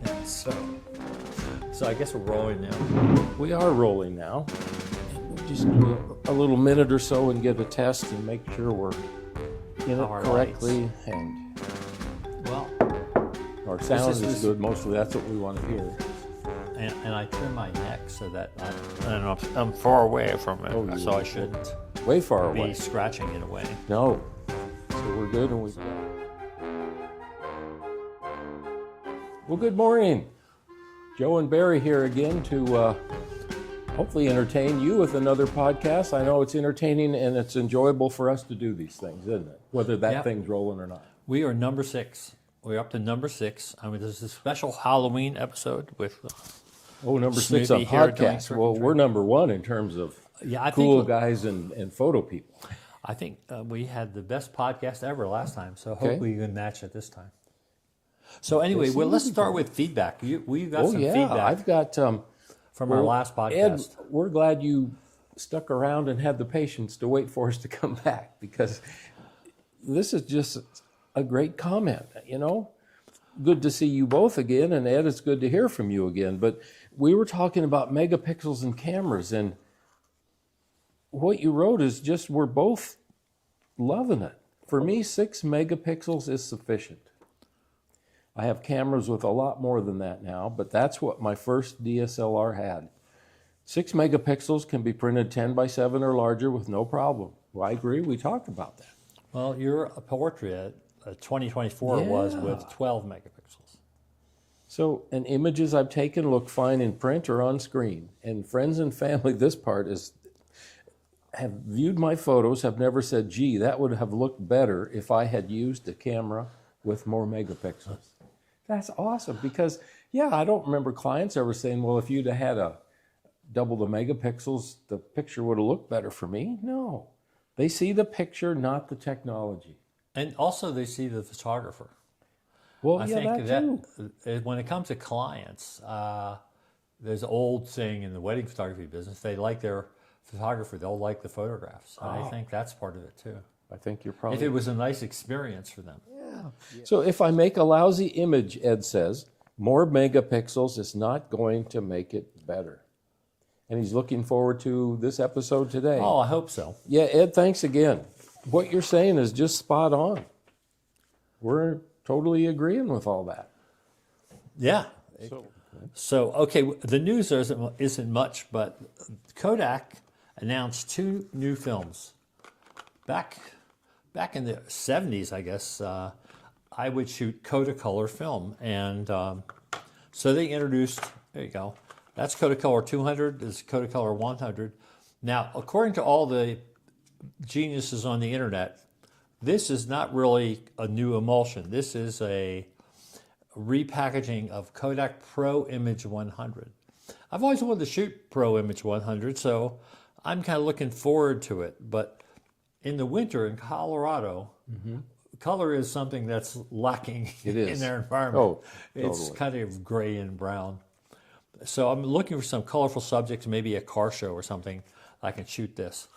And so I guess we're rolling now. We are rolling now. We'll just do a little minute or so and get a test and make sure we're in it correctly. And Well, our sound is good. Mostly that's what we want to hear. and I trim my neck so that I'm far away from it, so I shouldn't Way far away. be scratching it away. No. So we're good and we've got. Well, good morning. Joe and Barry here again to hopefully entertain you with another podcast. I know it's entertaining and it's enjoyable for us to do these things, isn't it? Whether that thing's rolling or not. We are number 6. We're up to number 6. I mean, this is a special Halloween episode with number 6 on podcasts. Well, we're number 1 in terms of cool guys and photo people. I think we had the best podcast ever last time, so hopefully you can match it this time. So anyway, let's start with feedback. We've got some feedback. I've got from our last podcast. Ed, we're glad you stuck around and had the patience to wait for us to come back, because this is just a great comment, you know. Good to see you both again, and Ed, it's good to hear from you again. But we were talking about megapixels and cameras, and what you wrote is just we're both loving it. For me, 6 megapixels is sufficient. I have cameras with a lot more than that now, but that's what my first DSLR had. 6 megapixels can be printed 10 by 7 or larger with no problem. Well, I agree. We talked about that. Well, your portrait, 2024 was with 12 megapixels. So, and images I've taken look fine in print or on screen. And friends and family, this part is, have viewed my photos, have never said, gee, that would have looked better if I had used a camera with more megapixels. That's awesome, because, I don't remember clients ever saying, well, if you'd have had double the megapixels, the picture would have looked better for me. No. They see the picture, not the technology. And also they see the photographer. Well, I think that when it comes to clients, there's an old saying in the wedding photography business, they like their photographer, they'll like the photographs. I think that's part of it too. I think you're probably... If it was a nice experience for them. Yeah. So if I make a lousy image, Ed says, more megapixels is not going to make it better. And he's looking forward to this episode today. Oh, I hope so. Yeah, Ed, thanks again. What you're saying is just spot on. We're totally agreeing with all that. Yeah. So okay, the news isn't much, but Kodak announced 2 new films. Back in the 70s, I guess, I would shoot Kodacolor film. And so they introduced, there you go, that's Kodacolor 200, this is Kodacolor 100. Now, according to all the geniuses on the internet, this is not really a new emulsion. This is a repackaging of Kodak Pro Image 100. I've always wanted to shoot Pro Image 100, so I'm kind of looking forward to it. But in the winter in Colorado, color is something that's lacking in their environment. Oh, totally. It's kind of gray and brown. So I'm looking for some colorful subjects, maybe a car show or something. I can shoot this.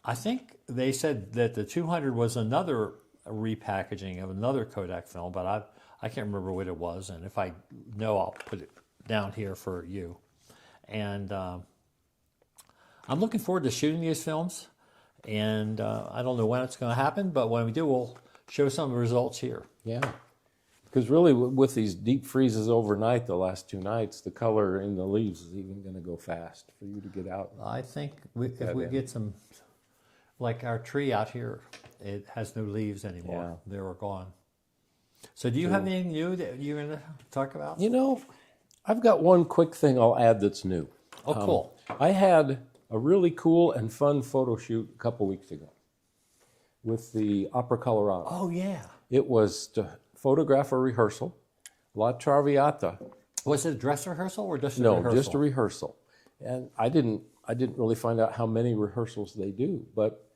I think they said that the 200 was another repackaging of another Kodak film, but I can't remember what it was. And if I know, I'll put it down here for you. And I'm looking forward to shooting these films. And I don't know when it's going to happen, but when we do, we'll show some of the results here. Yeah. Because really, with these deep freezes overnight, the last 2 nights, the color in the leaves is even going to go fast for you to get out. I think if we get some, like our tree out here, it has no leaves anymore. Yeah. They were gone. So do you have anything new that you're going to talk about? You know, I've got one quick thing I'll add that's new. Oh, cool. I had a really cool and fun photo shoot a couple weeks ago with the Opera Colorado. Oh, yeah. It was to photograph a rehearsal, La Traviata. Was it a dress rehearsal or just a rehearsal? No, just a rehearsal. And I didn't really find out how many rehearsals they do, but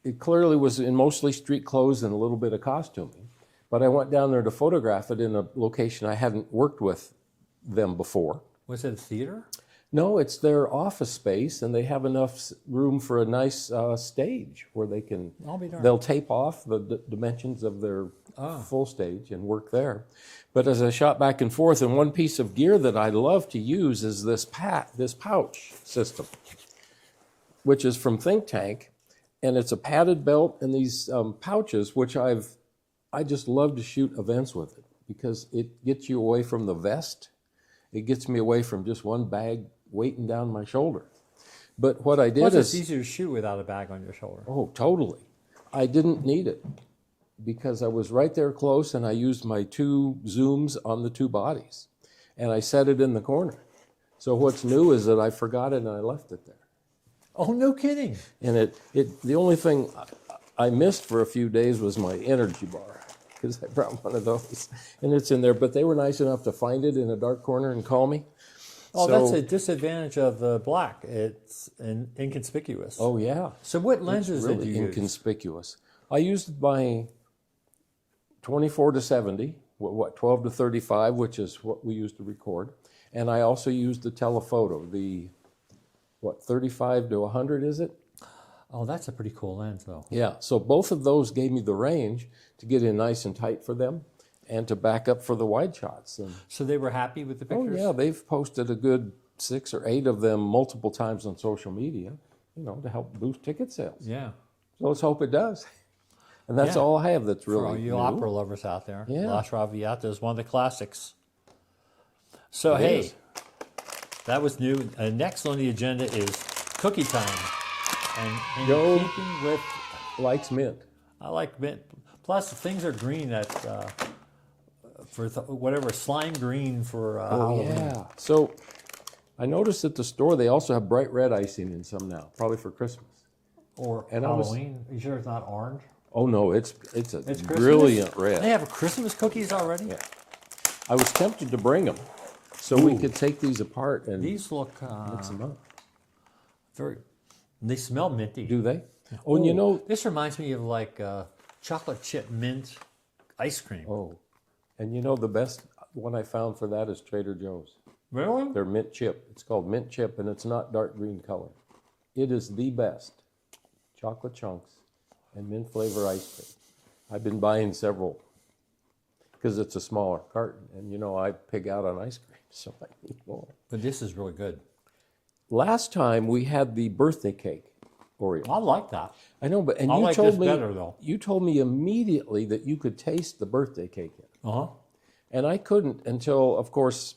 it clearly was in mostly street clothes and a little bit of costuming. But I went down there to photograph it in a location I hadn't worked with them before. Was it a theater? No, it's their office space, and they have enough room for a nice stage where they can. I'll be darned. They'll tape off the dimensions of their full stage and work there. But as I shot back and forth, and one piece of gear that I love to use is this pouch system, which is from Think Tank, and it's a padded belt and these pouches, which I just love to shoot events with it because it gets you away from the vest. It gets me away from just one bag weighting down my shoulder. But what I did Plus, is... it's easier to shoot without a bag on your shoulder. Oh, totally. I didn't need it because I was right there close, and I used my 2 zooms on the 2 bodies. And I set it in the corner. So what's new is that I forgot it and I left it there. Oh, no kidding. And the only thing I missed for a few days was my energy bar, because I brought one of those, and it's in there. But they were nice enough to find it in a dark corner and call me. Oh, So- that's a disadvantage of the black. It's inconspicuous. Oh, yeah. So what lenses Really did you use? inconspicuous. I used my 24 to 70, 12 to 35, which is what we used to record. And I also used the telephoto, the 35 to 100, is it? Oh, that's a pretty cool lens, though. Yeah, so both of those gave me the range to get in nice and tight for them and to back up for the wide shots. And, So they were happy with the oh pictures? yeah, they've posted a good 6 or 8 of them multiple times on social media, to help boost ticket sales. Yeah. So let's hope it does. And that's Yeah. all I have that's For really all you new. opera lovers out there, Yeah. La Traviata is one of the classics. So, It hey, is. that was new. Next on the agenda is cookie time. And in Joe- keeping with, Likes mint. I like mint. Plus, things are green at, for whatever, slime green for Halloween. Yeah. So I noticed at the store they also have bright red icing in some now, probably for Christmas. Or And I was- Halloween. You sure it's not orange? Oh no, it's a It's Christmas? brilliant red. They have Christmas cookies already? Yeah. I was tempted to bring them so we could take these apart and These look mix them up. very, they smell minty. Do they? Oh, and you know, This reminds me of like chocolate chip mint ice cream. the best one I found for that is Trader Joe's. Really? They're mint chip. It's called mint chip, and it's not dark green color. It is the best. Chocolate chunks and mint flavor ice cream. I've been buying several because it's a smaller carton, and I pig out on ice cream, so I need more. But this is really good. Last time we had the birthday cake Oreo. I like that. I know, but I you like told this me better, though. you told me immediately that you could taste the birthday cake in. Uh huh. And I couldn't until, of course,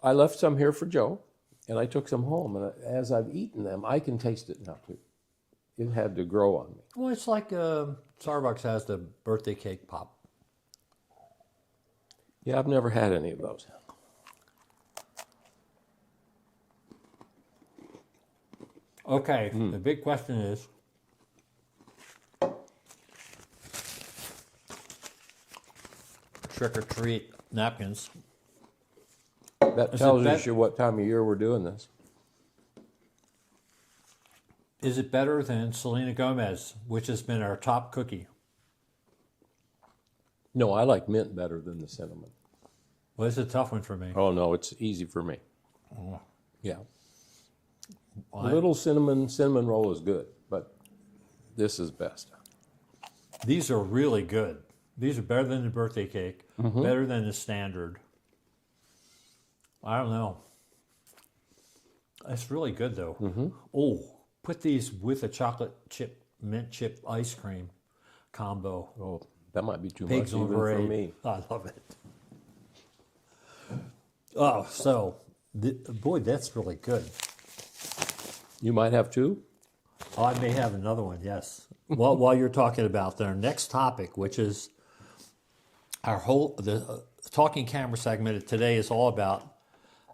I left some here for Joe, and I took some home. And as I've eaten them, I can taste it now, too. It had to grow on me. Well, it's like Starbucks has the birthday cake pop. Yeah, I've never had any of those. Okay, the big question is, trick or treat napkins. That Is tells it you what time of year we're doing this. Is it better than Selena Gomez, which has been our top cookie? No, I like mint better than the cinnamon. Well, it's a tough one for me. Oh, no, it's easy for me. Yeah. A I- little cinnamon roll is good, but this is best. These are really good. These are better than the birthday cake, better than the standard. I don't know. It's really good though. Oh, put these with a chocolate chip, mint chip ice cream combo. Oh, that might be too Pigs much on even for parade. me. I love it. Oh, so boy, that's really good. You might have two? Oh, I may have another one, yes. Well, while you're talking about our next topic, which is the talking camera segment today is all about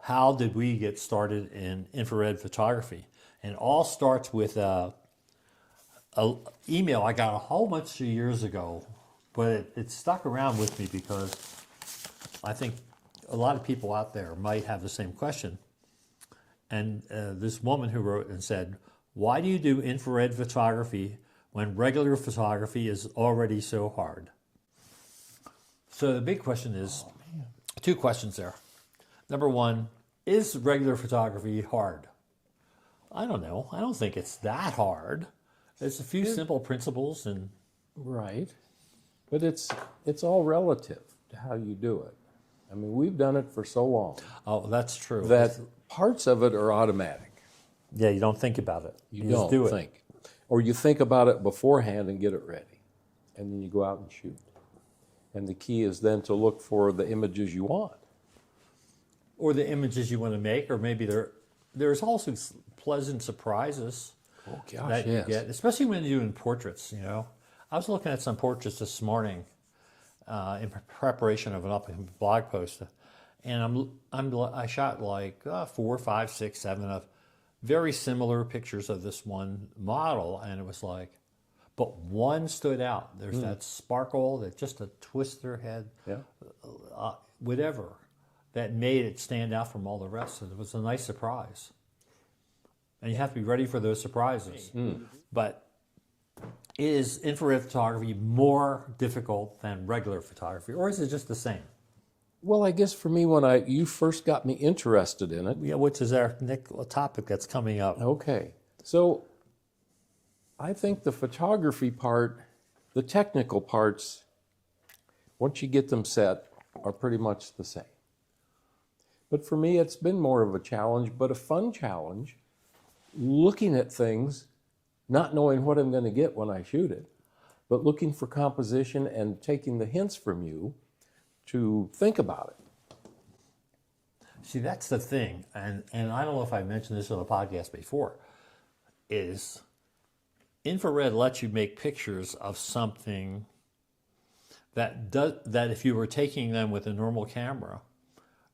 how did we get started in infrared photography. And all starts with a email I got a whole bunch of years ago, but it stuck around with me because I think a lot of people out there might have the same question. And this woman who wrote and said, "Why do you do infrared photography when regular photography is already so hard?" So the big question is, two questions there. Number one, is regular photography hard? I don't know. I don't think it's that hard. There's a few simple principles and Right. But it's all relative to how you do it. I mean, we've done it for so long oh, that's true. that parts of it are automatic. Yeah, you don't think about it. You just don't do it. think. Or you think about it beforehand and get it ready. And then you go out and shoot. And the key is then to look for the images you want. Or the images you want to make, or maybe there's also pleasant surprises Oh, gosh, that you yes. get, especially when you're doing portraits, you know. I was looking at some portraits this morning in preparation of an upcoming blog post, and I shot like 4, 5, 6, 7 of very similar pictures of this one model, and it was like, but one stood out. There's that sparkle, that just a twist their head, Yeah. whatever, that made it stand out from all the rest. And it was a nice surprise. And you have to be ready for those surprises. But is infrared photography more difficult than regular photography, or is it just the same? Well, I guess for me, when you first got me interested in it. Yeah, which is our next topic that's coming up. Okay. So I think the photography part, the technical parts, once you get them set, are pretty much the same. But for me, it's been more of a challenge, but a fun challenge, looking at things, not knowing what I'm going to get when I shoot it, but looking for composition and taking the hints from you to think about it. See, that's the thing, and I don't know if I mentioned this on a podcast before, is infrared lets you make pictures of something that if you were taking them with a normal camera,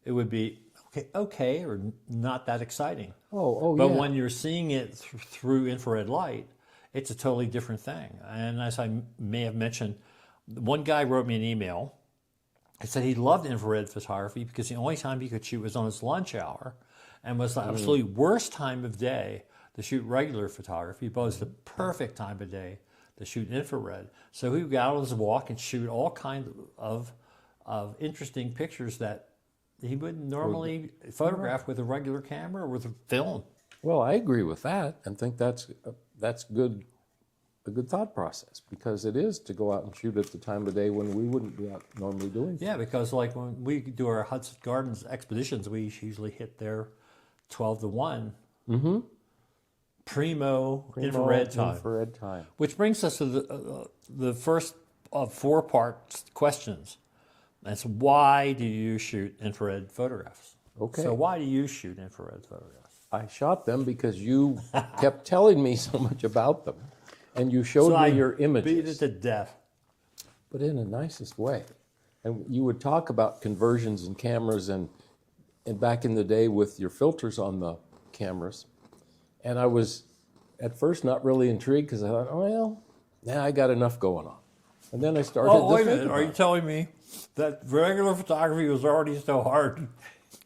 it would be okay or not that exciting. But Yeah. when you're seeing it through infrared light, it's a totally different thing. And as I may have mentioned, one guy wrote me an email. He said he loved infrared photography because the only time he could shoot was on his lunch hour, and was the absolutely worst time of day to shoot regular photography, but it was the perfect time of day to shoot infrared. So he would go out on his walk and shoot all kinds of interesting pictures that he wouldn't normally photograph with a regular camera or with a film. Well, I agree with that and think that's good, a good thought process, because it is to go out and shoot at the time of day when we wouldn't be out normally doing Yeah, because like when we do our Hudson Gardens expeditions, we usually hit there 12 to 1. Mm-hmm. Primo infrared time. Infrared time. Which brings us to the first of 4-part questions. That's why do you shoot infrared photographs? Okay. So why do you shoot infrared photographs? I shot them because you kept telling me so much about them, and you showed So me I your beat it images, to death. but in the nicest way. And you would talk about conversions and cameras and back in the day with your filters on the cameras. And I was at first not really intrigued because I thought, oh, well, now I got enough going on. And then I started Oh, to wait a think minute. about Are you it. telling me that regular photography was already so hard?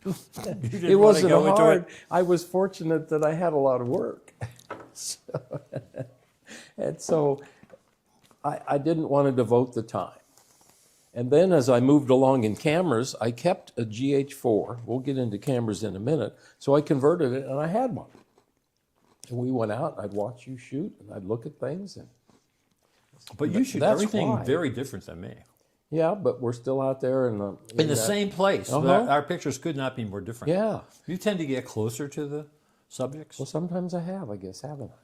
You didn't It want to wasn't go into hard. it? I was fortunate that I had a lot of work. So I didn't want to devote the time. And then as I moved along in cameras, I kept a GH4. We'll get into cameras in a minute. So I converted it and I had one. And we went out and I'd watch you shoot and I'd look at things. And But you shoot That's everything why. very different than me. yeah, but we're still out there In the same place. Uh-huh. Our pictures could not be more different. Yeah. You tend to get closer to the subjects. Well, sometimes I have, I guess, haven't I?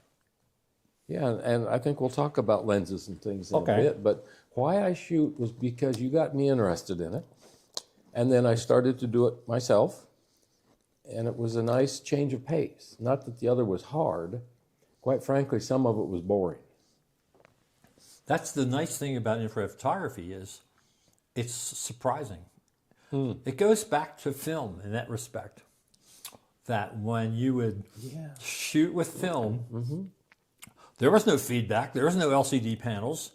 Yeah, and I think we'll talk about lenses and things in Okay. a bit. But why I shoot was because you got me interested in it. And then I started to do it myself. And it was a nice change of pace. Not that the other was hard. Quite frankly, some of it was boring. That's the nice thing about infrared photography is it's surprising. It goes back to film in that respect. That when you would shoot with film, there was no feedback. There was no LCD panels.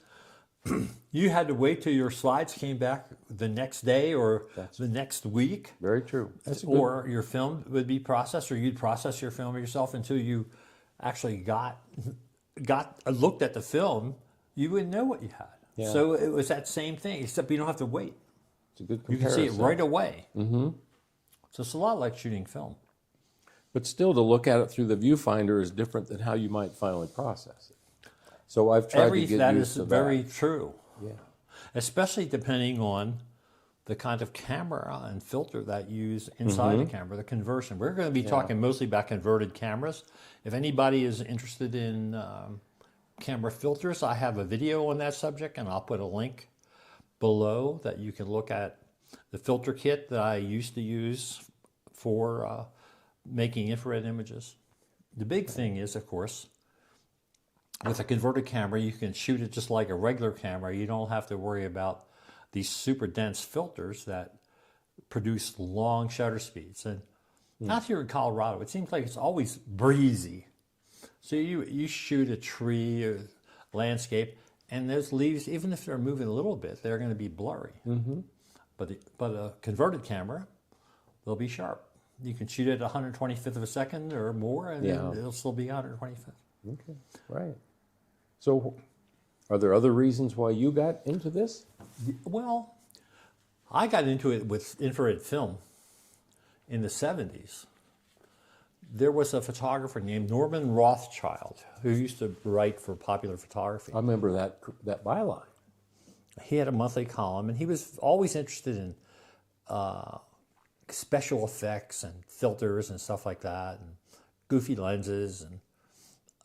You had to wait till your slides came back the next day or the next week. Very true. That's a good, Or your film would be processed, or you'd process your film yourself until you actually looked at the film. You wouldn't know what you had. Yeah. So it was that same thing, except you don't have to wait. it's a good You can comparison. see it right away. So it's a lot like shooting film. But still, to look at it through the viewfinder is different than how you might finally process it. So I've tried to get That used is to very that. true. Yeah. Especially depending on the kind of camera and filter that you use inside the camera, the conversion. We're going to be talking mostly about converted cameras. If anybody is interested in camera filters, I have a video on that subject, and I'll put a link below that you can look at the filter kit that I used to use for making infrared images. The big thing is, of course, with a converted camera, you can shoot it just like a regular camera. You don't have to worry about these super dense filters that produce long shutter speeds. And out here in Colorado, it seems like it's always breezy. So you shoot a tree or landscape, and those leaves, even if they're moving a little bit, they're going to be blurry. But a converted camera, they'll be sharp. You can shoot it 125th of a second or more, and then it'll still be 125th. Okay, right. So are there other reasons why you got into this? Well, I got into it with infrared film in the 70s. There was a photographer named Norman Rothschild who used to write for Popular Photography. I remember that byline. He had a monthly column, and he was always interested in special effects and filters and stuff like that, and goofy lenses, and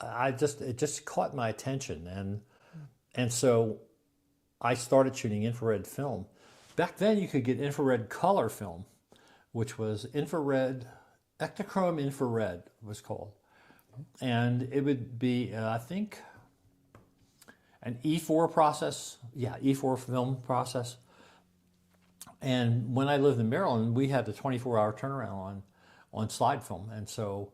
it just caught my attention, and so I started shooting infrared film. Back then, you could get infrared color film, which was infrared, Ektachrome infrared was called, and it would be I think an E4 process, E4 film process. And when I lived in Maryland, we had the 24-hour turnaround on slide film, and so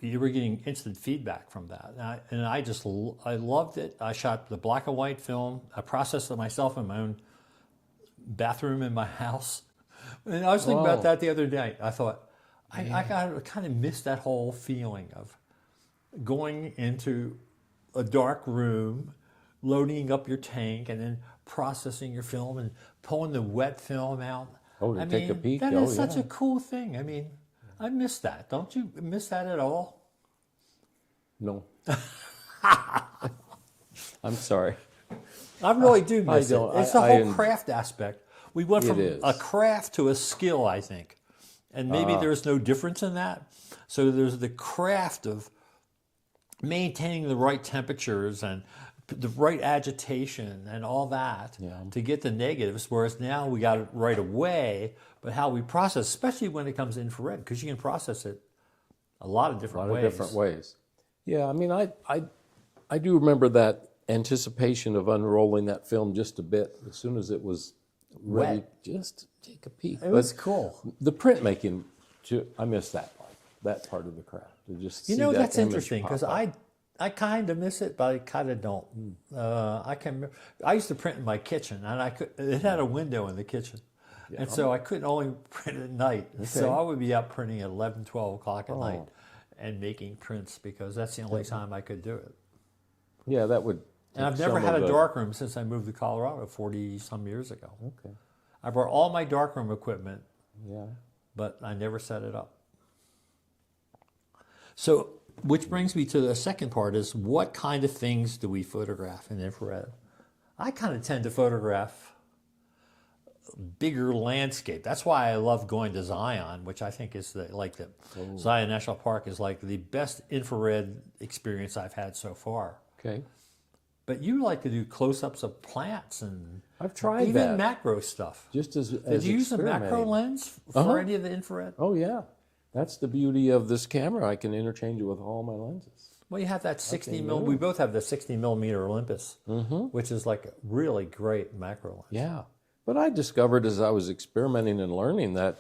you were getting instant feedback from that. And I loved it. I shot the black and white film. I processed it myself in my own bathroom in my house. And I was thinking about that the other day. I thought, I kind of missed that whole feeling of going into a dark room, loading up your tank, and then processing your film and pulling the wet film out. To take a peek? That is such a cool thing. I mean, I miss that. Don't you miss that at all? No. I'm sorry. I really do miss it. don't. It's the whole craft aspect. We went from a craft to a skill, I think. And maybe there's no difference in that. So there's the craft of maintaining the right temperatures and the right agitation and all that to get the negatives, whereas now we got it right away, but how we process, especially when it comes to infrared, because you can process it a lot of different ways. Yeah, I mean, I do remember that anticipation of unrolling that film just a bit as soon as it was ready, just to take a peek. It was cool. The printmaking, I miss that part of the craft. To just see that that's image interesting, because I kind of miss it, but I kind of don't. I used to print in my kitchen, and it had a window in the kitchen. And so I couldn't only print at night. Okay. So I would be out printing at 11, 12 o'clock at night and making prints, because that's the only time I could do it. Yeah, that would. And I've never had a darkroom since I moved to Colorado 40-some years ago. Okay. I brought all my darkroom equipment, but I never set it up. So, which brings me to the second part, is what kind of things do we photograph in infrared? I kind of tend to photograph bigger landscape. That's why I love going to Zion, which I think is Zion National Park is like the best infrared experience I've had so far. Okay. But you like to do close-ups of plants and I've tried even macro stuff. Just as Did you use a macro lens for any of the infrared? Oh yeah, that's the beauty of this camera. I can interchange it with all my lenses. Well, you have that 60 mil. We both have the 60 millimeter Olympus, which is like a really great macro lens. Yeah, but I discovered as I was experimenting and learning that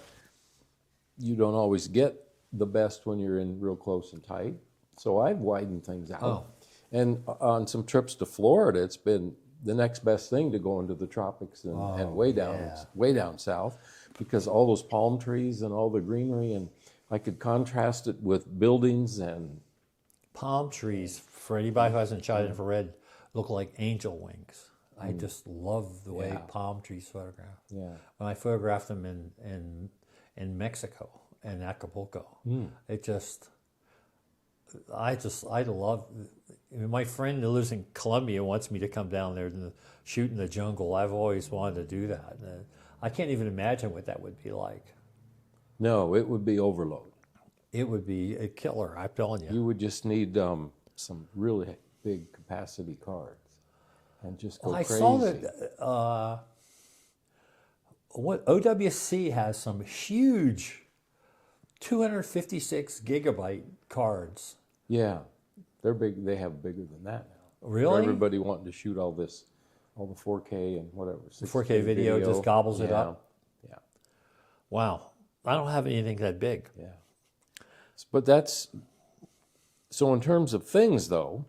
you don't always get the best when you're in real close and tight. So I've widened things out. Oh. And on some trips to Florida, it's been the next best thing to go into the tropics and way down south, because all those palm trees and all the greenery, and I could contrast it with buildings and palm trees. For anybody who hasn't shot infrared, look like angel wings. I just love the way palm trees photograph. Yeah. When I photographed them in in Mexico and Acapulco. I love. My friend who lives in Colombia wants me to come down there to shoot in the jungle. I've always wanted to do that. I can't even imagine what that would be like. No, it would be overload. It would be a killer, I'm telling you. You would just need some really big capacity cards and just go crazy. I saw that what OWC has some huge 256 gigabyte cards. Yeah, they're big. They have bigger than that now. Really? For everybody wanting to shoot all the 4K and whatever. 4K video just gobbles it up. Yeah. Wow, I don't have anything that big. Yeah. But so in terms of things, though,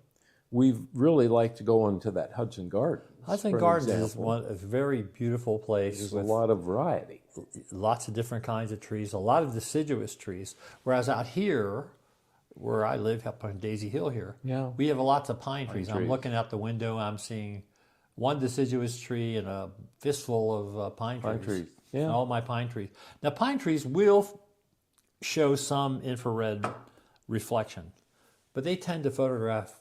we really like to go into that Hudson Gardens. Hudson Gardens is a very beautiful place. There's a lot of variety. Lots of different kinds of trees, a lot of deciduous trees. Whereas out here, where I live, up on Daisy Hill here, we have lots of pine trees. I'm looking out the window, I'm seeing one deciduous tree and a fistful of pine trees. Yeah. All my pine trees. Now, pine trees will show some infrared reflection, but they tend to photograph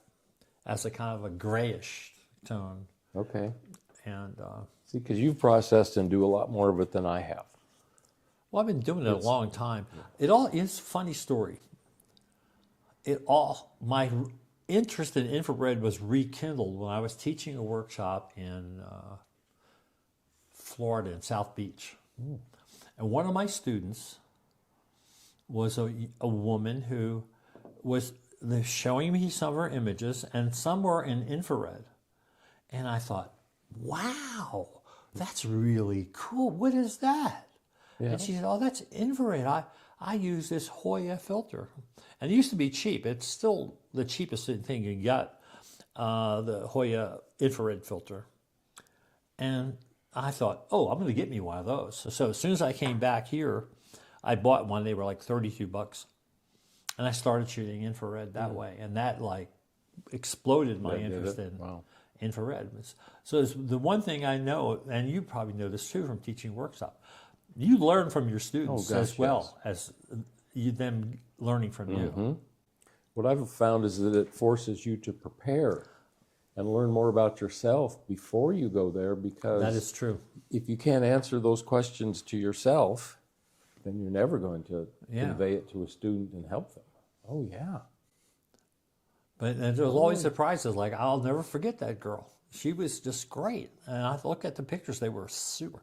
as a kind of a grayish tone. Okay. And see, because you've processed and do a lot more of it than I have. well, I've been doing it a long time. It's a funny story. My interest in infrared was rekindled when I was teaching a workshop in Florida, in South Beach. And one of my students was a woman who was showing me some of her images, and some were in infrared. And I thought, wow, that's really cool. What is that? Yeah. And she said, oh, that's infrared. I use this Hoya filter. And it used to be cheap. It's still the cheapest thing you get, the Hoya infrared filter. And I thought, oh, I'm going to get me one of those. So as soon as I came back here, I bought one. They were like $32. And I started shooting infrared that way. And that like exploded my interest in infrared. So it's the one thing I know, and you probably know this too from teaching workshop, you learn from your students as well as them learning from you. What I've found is that it forces you to prepare and learn more about yourself before you go there, because that is true. If you can't answer those questions to yourself, then you're never going to convey it to a student and help them. Oh, yeah. But there's always surprises. Like, I'll never forget that girl. She was just great. And I look at the pictures, they were super.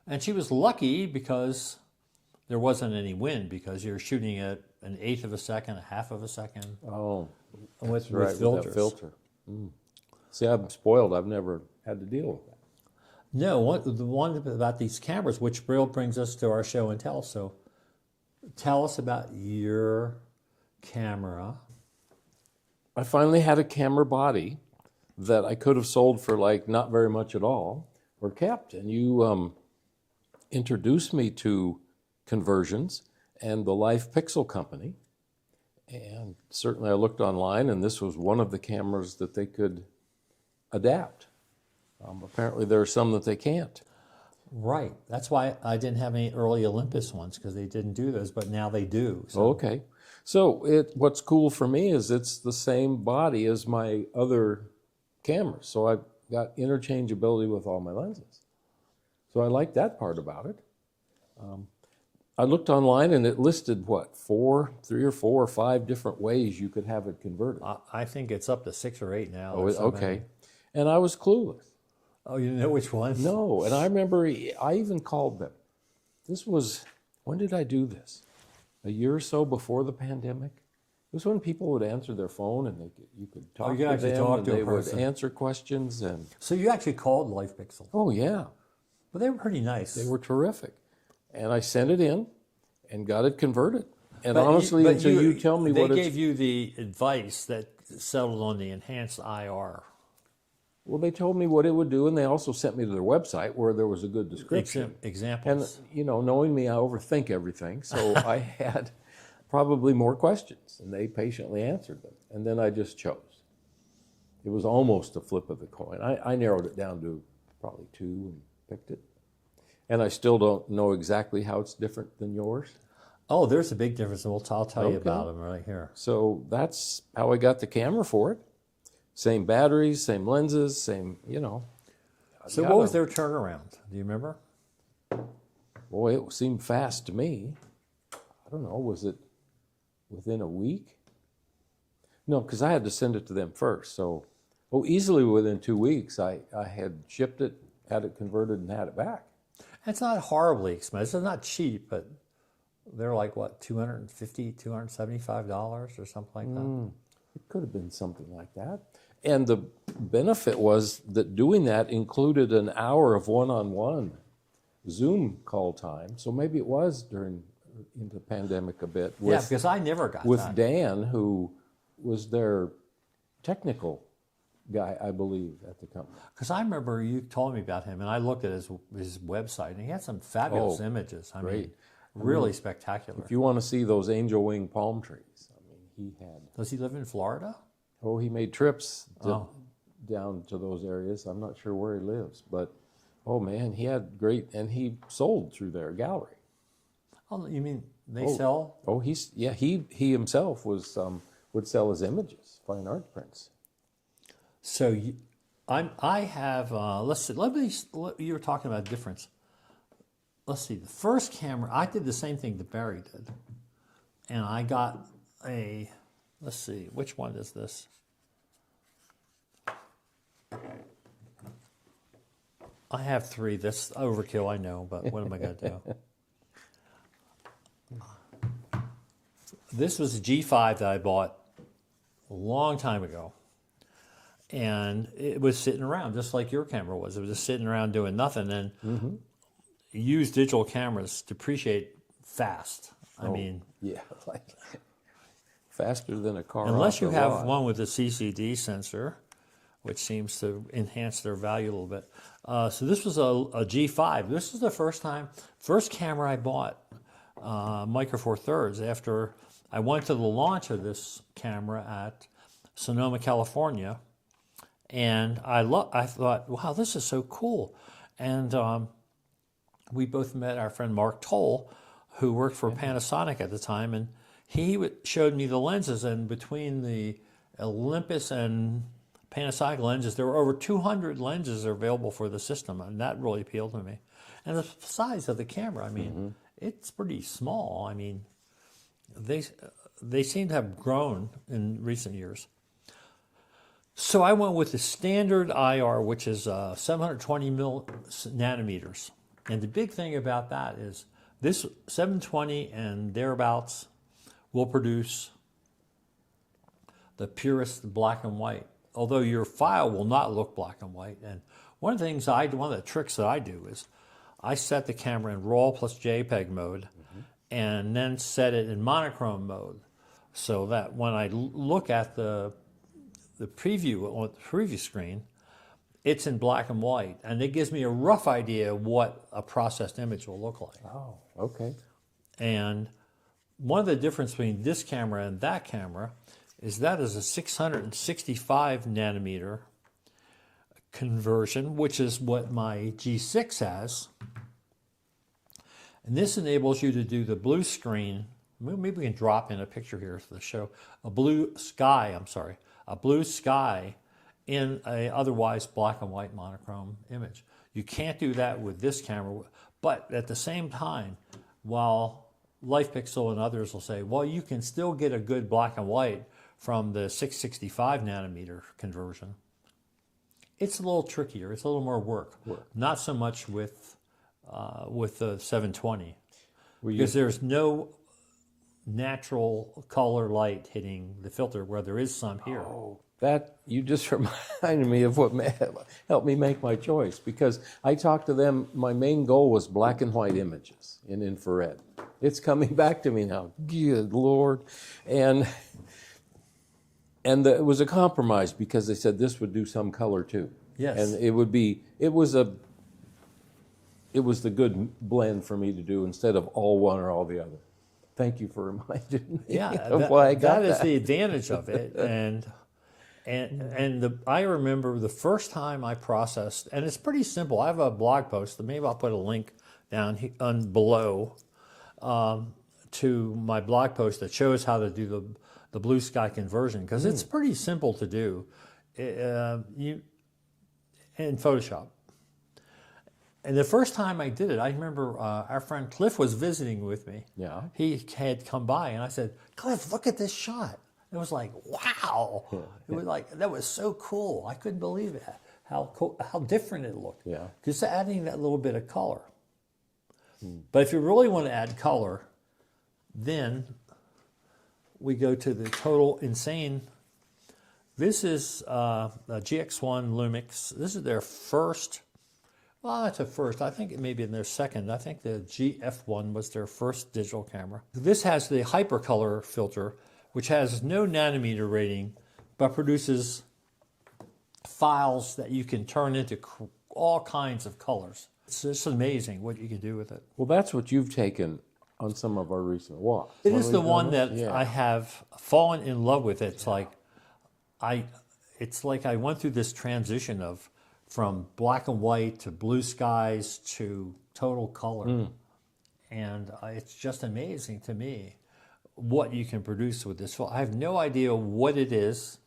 And she was lucky because there wasn't any wind, because you're shooting at an eighth of a second, a half of a second. Oh, with filters. With that filter. See, I'm spoiled. I've never had to deal with that. No, the one about these cameras, which brings us to our show and tell. So tell us about your camera. I finally had a camera body that I could have sold for like not very much at all, or kept. And you introduced me to Conversions and the Life Pixel Company. And certainly I looked online, and this was one of the cameras that they could adapt. Apparently there are some that they can't. Right. That's why I didn't have any early Olympus ones, because they didn't do those, but now they do. So. Okay. So what's cool for me is it's the same body as my other cameras. So I've got interchangeability with all my lenses. So I like that part about it. I looked online, and it listed, 3 or 4 or 5 different ways you could have it converted. I think it's up to 6 or 8 now. Oh, okay. And I was clueless. Oh, you didn't know which one? No, and I remember I even called them. When did I do this? A year or so before the pandemic? It was when people would answer their phone, and you could talk to them, and they would answer questions. And so you actually called Life Pixel? Oh, yeah. But they were pretty nice. They were terrific. And I sent it in and got it converted. And honestly, until you tell me they gave you the advice that settled on the enhanced IR. Well, they told me what it would do, and they also sent me to their website where there was a good description. Examples. And, knowing me, I overthink everything, so I had probably more questions, and they patiently answered them. And then I just chose. It was almost a flip of the coin. I narrowed it down to probably 2 and picked it. And I still don't know exactly how it's different than yours. Oh, there's a big difference, and I'll tell you Okay. about them right here. So that's how I got the camera for it. Same batteries, same lenses, same, you know. So what was their turnaround? Do you remember? Boy, it seemed fast to me. I don't know, was it within a week? No, because I had to send it to them first. So, easily within 2 weeks, I had shipped it, had it converted, and had it back. It's not horribly expensive. It's not cheap, but they're like, what, $250, $275 or something like that? It could have been something like that. And the benefit was that doing that included an hour of one-on-one Zoom call time. So maybe it was into the pandemic a bit. Yeah, because I never got with that. Dan, who was their technical guy, I believe, at the company. Because I remember you told me about him, and I looked at his website, and he had some fabulous images. I mean, really spectacular. If you want to see those angel wing palm trees, I mean, he had. Does he live in Florida? Oh, he made trips down to those areas. I'm not sure where he lives, but oh man, he had great, and he sold through their gallery. Oh, you mean they sell? Oh, he himself was would sell his images, fine art prints. So I have, let's see, you were talking about difference. Let's see, the first camera, I did the same thing that Barry did. And I got let's see, which one is this? I have three. That's overkill, I know, but what am I going to do? This was a G5 that I bought a long time ago. And it was sitting around just like your camera was. It was just sitting around doing nothing. And used digital cameras depreciate fast. I mean, yeah, like faster than a car. Unless you have one with a CCD sensor, which seems to enhance their value a little bit. So this was a G5. This is the first camera I bought, Micro Four Thirds, after I went to the launch of this camera at Sonoma, California. And I thought, wow, this is so cool. And we both met our friend Mark Toll, who worked for Panasonic at the time, and he showed me the lenses. And between the Olympus and Panasonic lenses, there were over 200 lenses available for the system, and that really appealed to me. And the size of the camera, I mean, it's pretty small. I mean, they seem to have grown in recent years. So I went with the standard IR, which is 720 nanometers. And the big thing about that is this 720 and thereabouts will produce the purest black and white, although your file will not look black and white. And one of the tricks that I do is I set the camera in RAW plus JPEG mode and then set it in monochrome mode so that when I look at the preview on the preview screen, it's in black and white, and it gives me a rough idea of what a processed image will look like. Oh, okay. And one of the differences between this camera and that camera is that is a 665 nanometer conversion, which is what my G6 has. And this enables you to do the blue screen. Maybe we can drop in a picture here for the show. A blue sky in a otherwise black and white monochrome image. You can't do that with this camera, but at the same time, while LifePixel and others will say, well, you can still get a good black and white from the 665 nanometer conversion, it's a little trickier. It's a little more work. Not so much with the 720, because there's no natural color light hitting the filter where there is some here. Oh, that you just reminded me of what helped me make my choice, because I talked to them. My main goal was black and white images in infrared. It's coming back to me now. Good Lord. And it was a compromise, because they said this would do some color too. Yes. And it was the good blend for me to do instead of all one or all the other. Thank you for reminding me of why I got that. That is the advantage of it. I remember the first time I processed, and it's pretty simple. I have a blog post, maybe I'll put a link on below to my blog post that shows how to do the blue sky conversion, because it's pretty simple to do in Photoshop. And the first time I did it, I remember our friend Cliff was visiting with me. Yeah. He had come by, and I said, "Cliff, look at this shot." It was like, wow. It was like, that was so cool. I couldn't believe it, how different it looked. Yeah. Just adding that little bit of color. But if you really want to add color, then we go to the Total Insane. This is a GX1 Lumix. This is their first. Well, it's a first. I think it may be in their second. I think the GF1 was their first digital camera. This has the hypercolor filter, which has no nanometer rating, but produces files that you can turn into all kinds of colors. It's just amazing what you can do with it. Well, that's what you've taken on some of our recent walks. It is the one that Yeah. I have fallen in love with. It's like I went through this transition from black and white to blue skies to total color. And it's just amazing to me what you can produce with this film. I have no idea what it is.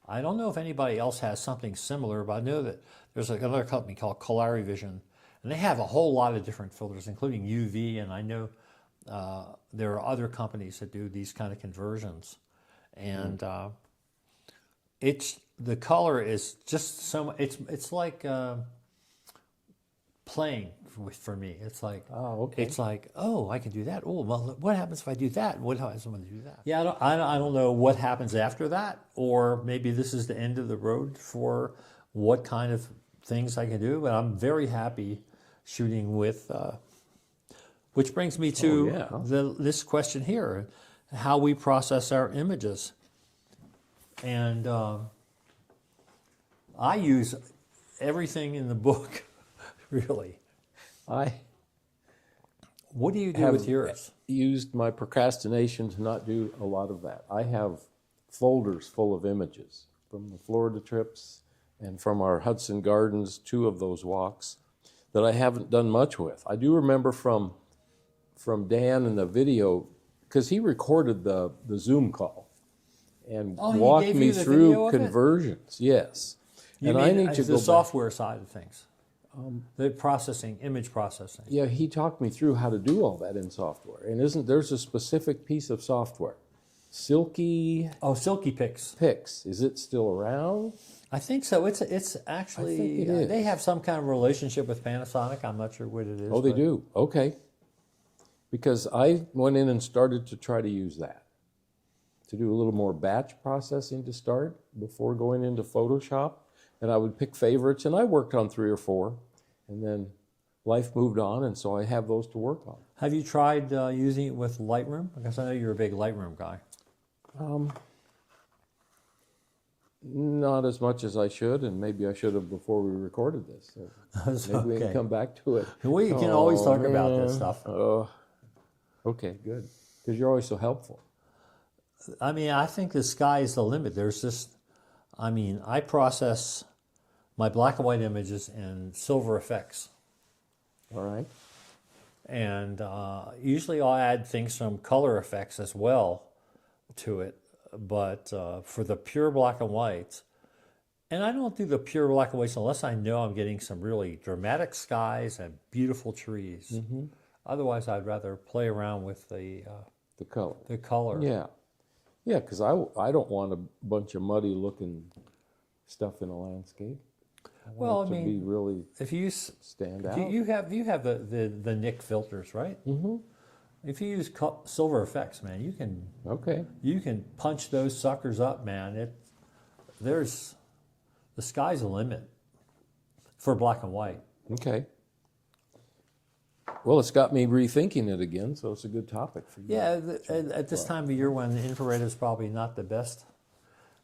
I don't know if anybody else has something similar, but I know that there's another company called Colari Vision, and they have a whole lot of different filters, including UV, and I know there are other companies that do these kind of conversions. And the color is just so much, it's like playing for me. It's like, it's like, oh, I can do that. Oh, well, what happens if I do that? What happens when I do that? Yeah, I don't know what happens after that, or maybe this is the end of the road for what kind of things I can do, but I'm very happy shooting with, which brings me to this question here, how we process our images. And I use everything in the book, really. What do you do with yours? Used my procrastination to not do a lot of that. I have folders full of images from the Florida trips and from our Hudson Gardens, 2 of those walks, that I haven't done much with. I do remember from Dan in the video, because he recorded the Zoom call and walked me through conversions. Yes. And I need to go the software side of things. The processing, image processing. Yeah, he talked me through how to do all that in software. And there's a specific piece of software, Silky. Oh, Silky Pix. Pix. Is it still around? I think so. It's actually, I think it is. They have some kind of relationship with Panasonic. I'm not sure what it is. Oh, they do? Okay. Because I went in and started to try to use that, to do a little more batch processing to start before going into Photoshop. And I would pick favorites, and I worked on 3 or 4, and then life moved on, and so I have those to work on. Have you tried using it with Lightroom? Because I know you're a big Lightroom guy. Not as much as I should, and maybe I should have before we recorded this. So maybe we can come back to it. We can always talk about this stuff. Okay, good. Because you're always so helpful. I mean, I think the sky is the limit. There's just, I mean, I process my black and white images in silver effects. All right. And usually I'll add things from color effects as well to it. But for the pure black and whites, and I don't do the pure black and whites unless I know I'm getting some really dramatic skies and beautiful trees. Mm-hmm. Otherwise, I'd rather play around with the color. The color. Yeah. Yeah, because I don't want a bunch of muddy looking stuff in a landscape. Well, I mean, to be really if you stand out. You have the Nick filters, right? Mm-hmm. If you use silver effects, man, you can punch those suckers up, man. The sky's the limit for black and white. Okay. Well, it's got me rethinking it again, so it's a good topic for you. Yeah, at this time of year when the infrared is probably not the best,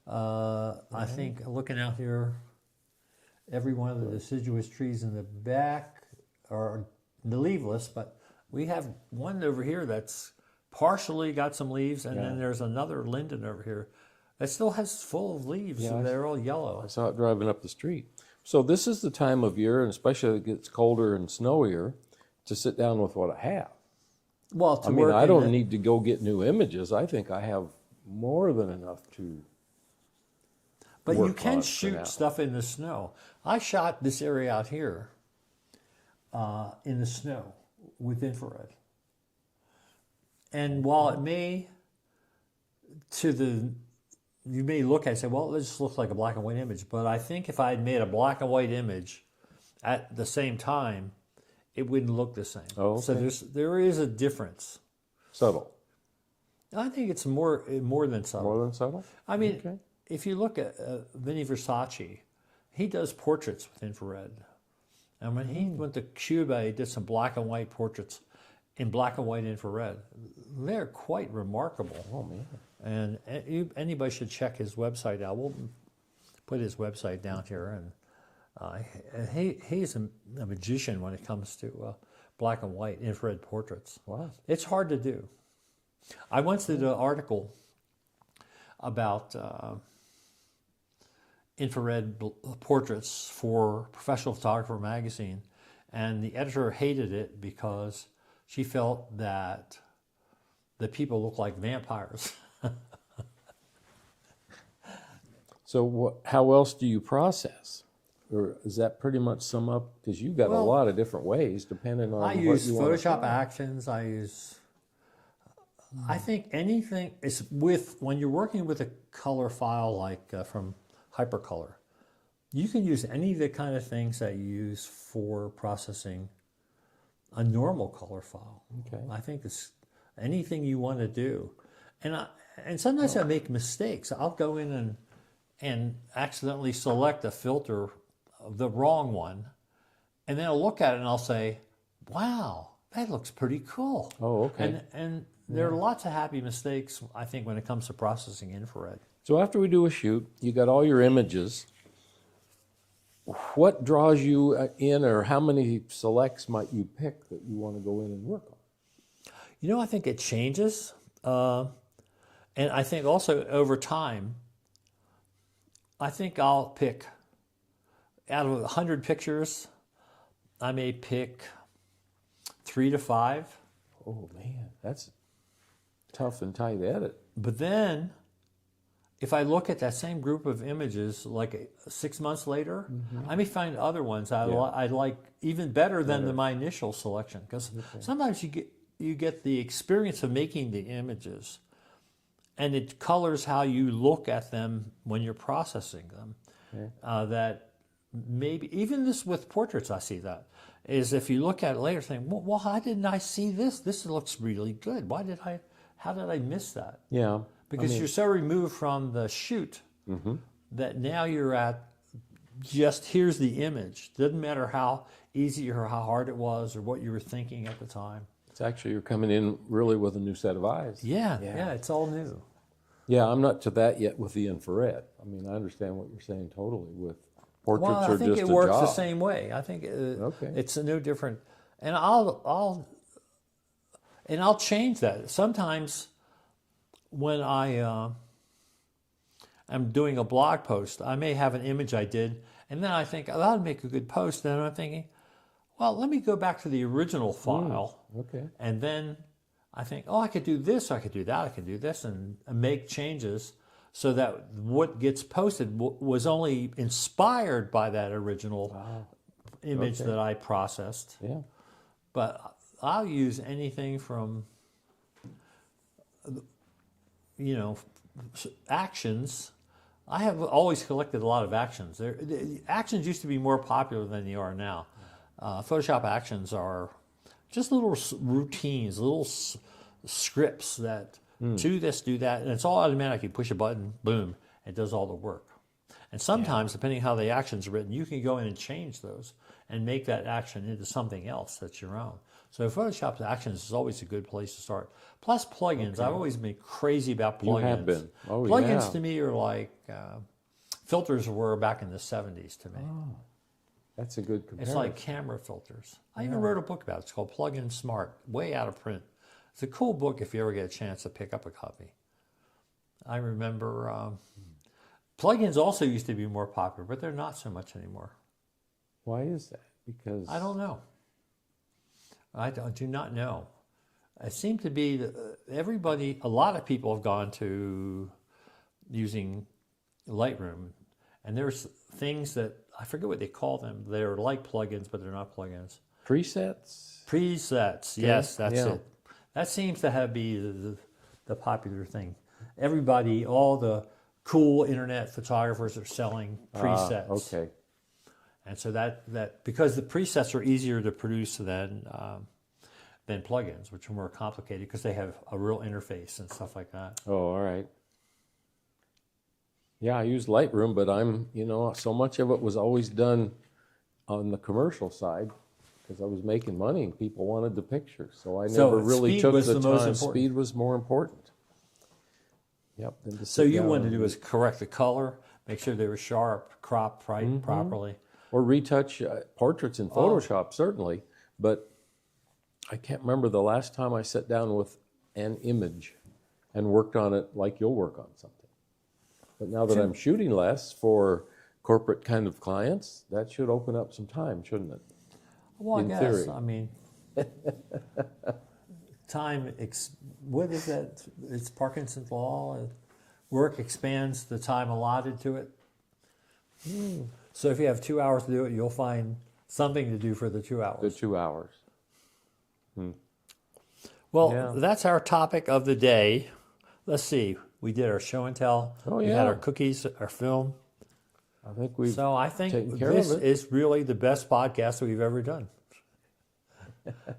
I think looking out here, every one of the deciduous trees in the back are leafless, but we have one over here that's partially got some leaves, and then there's another linden over here that still has full of leaves, so they're all yellow. I saw it driving up the street. So this is the time of year, and especially as it gets colder and snowier, to sit down with what I have. Well, to I mean, work I in don't the- need to go get new images. I think I have more than enough to. But work you on can it for now. shoot stuff in the snow. I shot this area out here in the snow with infrared. And while it may, you may look at it and say, well, this just looks like a black and white image. But I think if I had made a black and white image at the same time, it wouldn't look the same. Oh, So okay. there is a difference. Subtle. I think it's more than subtle. More than subtle? I mean, Okay. if you look at Vinny Versace, he does portraits with infrared. And when he went to Cuba, he did some black and white portraits in black and white infrared. They're quite remarkable. Oh, man. And anybody should check his website out. We'll put his website down here. And he's a magician when it comes to black and white infrared portraits. Wow. It's hard to do. I once did an article about infrared portraits for Professional Photographer magazine, and the editor hated it because she felt that the people look like vampires. So how else do you process? Or does that pretty much sum up? Because you've got a Well, lot of different ways depending on I what use you want to Photoshop try. Actions. I think anything is when you're working with a color file like from Hypercolor, you can use any of the kind of things that you use for processing a normal color file. Okay. I think it's anything you want to do. And sometimes I make mistakes. I'll go in and accidentally select a filter, the wrong one, and then I'll look at it and I'll say, wow, that looks pretty cool. Oh, okay. And there are lots of happy mistakes, I think, when it comes to processing infrared. So after we do a shoot, you got all your images. What draws you in, or how many selects might you pick that you want to go in and work on? You know, I think it changes. And I think also over time, I think I'll pick, out of 100 pictures, I may pick 3 to 5. Oh, man, that's tough and tight edit. But then, if I look at that same group of images, like 6 months later, I may find other ones I like even better than my initial selection. Because sometimes you get the experience of making the images, and it colors how you look at them when you're processing them. That maybe, even this with portraits, I see that, is if you look at it later, think, well, how didn't I see this? This looks really good. How did I miss that? Yeah. Because you're so removed from the shoot that now you're at just here's the image. Doesn't matter how easy or how hard it was or what you were thinking at the time. It's actually, you're coming in really with a new set of eyes. Yeah, it's all new. Yeah, I'm not to that yet with the infrared. I mean, I understand what you're saying totally with portraits Well, I are think just it a works job. the same way. I think it's no different. And I'll change that. Sometimes when I am doing a blog post, I may have an image I did, and then I think, oh, that would make a good post. And I'm thinking, well, let me go back to the original file. Okay. And then I think, oh, I could do this, I could do that, I could do this, and make changes so that what gets posted was only inspired by that original image that I processed. Yeah. But I'll use anything from, actions. I have always collected a lot of actions. Actions used to be more popular than they are now. Photoshop actions are just little routines, little scripts that do this, do that, and it's all automatic. You push a button, boom, it does all the work. And sometimes, depending how the action's written, you can go in and change those and make that action into something else that's your own. So Photoshop Actions is always a good place to start. Plus plugins. I've always been crazy about plugins. You have been. Oh, plugins yeah. to me are like filters were back in the 70s to me. Oh, that's a good comparison. It's like camera filters. I even wrote a book about it. It's called Plugin Smart, way out of print. It's a cool book if you ever get a chance to pick up a copy. I remember plugins also used to be more popular, but they're not so much anymore. Why is that? Because I don't know. do not know. It seemed to be that a lot of people have gone to using Lightroom, and there's things that I forget what they call them. They're like plugins, but they're not plugins. Presets? Presets, yes, that's it. That seems to be the popular thing. Everybody, all the cool internet photographers are selling presets. Okay. And so that because the presets are easier to produce than plugins, which are more complicated because they have a real interface and stuff like that. Oh, all right. Yeah, I use Lightroom, but so much of it was always done on the commercial side because I was making money and people wanted the pictures. So I never really took the time. Speed was more important. Yep. So you wanted to do is correct the color, make sure they were sharp, cropped properly. Or retouch portraits in Photoshop, certainly. But I can't remember the last time I sat down with an image and worked on it like you'll work on something. But now that I'm shooting less for corporate kind of clients, that should open up some time, shouldn't it? Well, in I guess. theory. I mean, time, what is that? It's Parkinson's law. Work expands the time allotted to it. So if you have 2 hours to do it, you'll find something to do for the 2 hours. The 2 hours. Well, that's our topic of the day. Let's see. We did our show and tell. We had our cookies, our film. I think we've I think taken care this of it. is really the best podcast that we've ever done.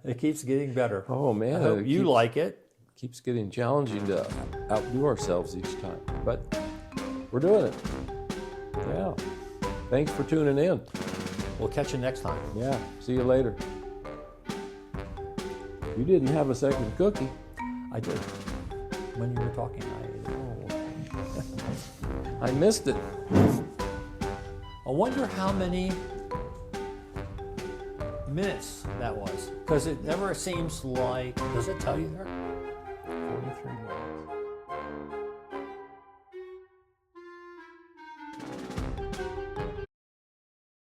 It keeps getting better. Oh, man. I hope you like it. Keeps getting challenging to outdo ourselves each time. But we're doing it. Yeah. Thanks for tuning in. We'll catch you next time. Yeah. See you later. You didn't have a second cookie. I did. When you were talking, I missed it. I wonder how many minutes that was. Because it never seems like, does it tell you there? 43 minutes.